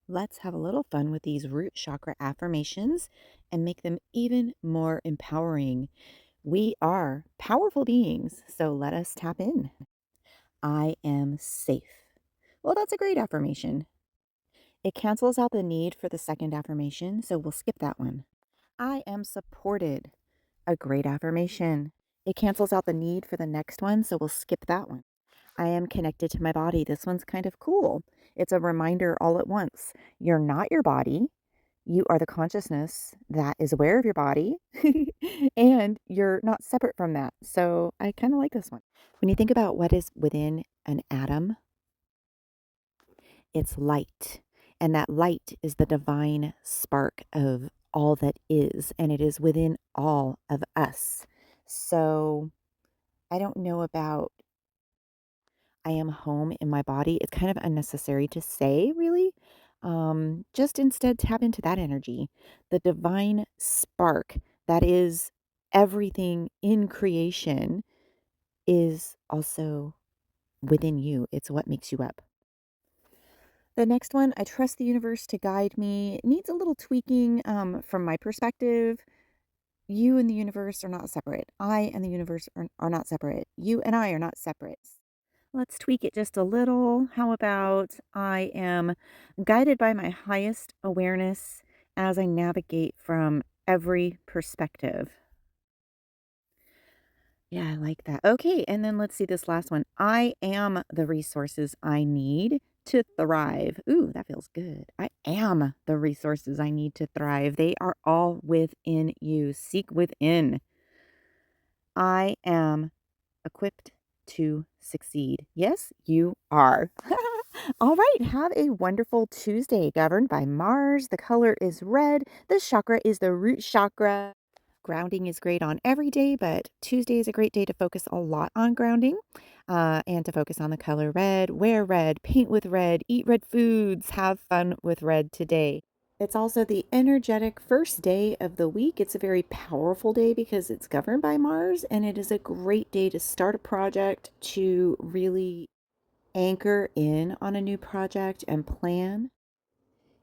Let's have a little fun with these root chakra affirmations and make them even more empowering. We are powerful beings, so let us tap in. I am safe. Well, that's a great affirmation. It cancels out the need for the second affirmation, so we'll skip that one. I am supported. A great affirmation. It cancels out the need for the next one, so we'll skip that one. I am connected to my body. This one's kind of cool. It's a reminder all at once. You're not your body. You are the consciousness that is aware of your body, and you're not separate from that. So I kind of like this one. When you think about what is within an atom, it's light. And that light is the divine spark of all that is, and it is within all of us. So I don't know about I am home in my body. It's kind of unnecessary to say, really. Just instead tap into that energy, the divine spark that is everything in creation is also within you. It's what makes you up. The next one, I trust the universe to guide me. It needs a little tweaking from my perspective. You and the universe are not separate. I and the universe are not separate. You and I are not separate. Let's tweak it just a little. How about I am guided by my highest awareness as I navigate from every perspective? Yeah, I like that. Okay, and then let's see this last one. I am the resources I need to thrive. Ooh, that feels good. I am the resources I need to thrive. They are all within you. Seek within. I am equipped to succeed. Yes, you are. All right. Have a wonderful Tuesday governed by Mars. The color is red. The chakra is the root chakra. Grounding is great on every day, but Tuesday is a great day to focus a lot on grounding and to focus on the color red. Wear red, paint with red, eat red foods, have fun with red today. It's also the energetic first day of the week. It's a very powerful day because it's governed by Mars, and it is a great day to start a project, to really anchor in on a new project and to plan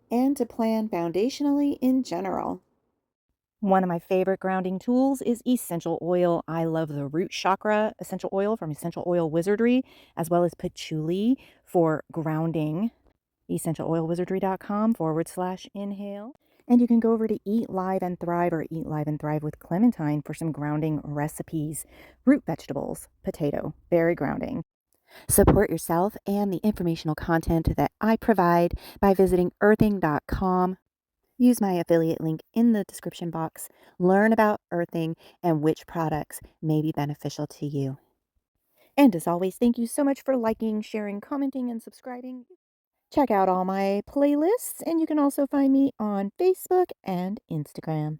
foundationally in general. One of my favorite grounding tools is essential oil. I love the root chakra essential oil from Essential Oil Wizardry, as well as patchouli for grounding. EssentialOilWizardry.com/inhale. And you can go over to Eat Live and Thrive or Eat Live and Thrive with Clementine for some grounding recipes. Root vegetables, potato, very grounding. Support yourself and the informational content that I provide by visiting earthing.com. Use my affiliate link in the description box. Learn about earthing and which products may be beneficial to you. And as always, thank you so much for liking, sharing, commenting, and subscribing. Check out all my playlists, and you can also find me on Facebook and Instagram.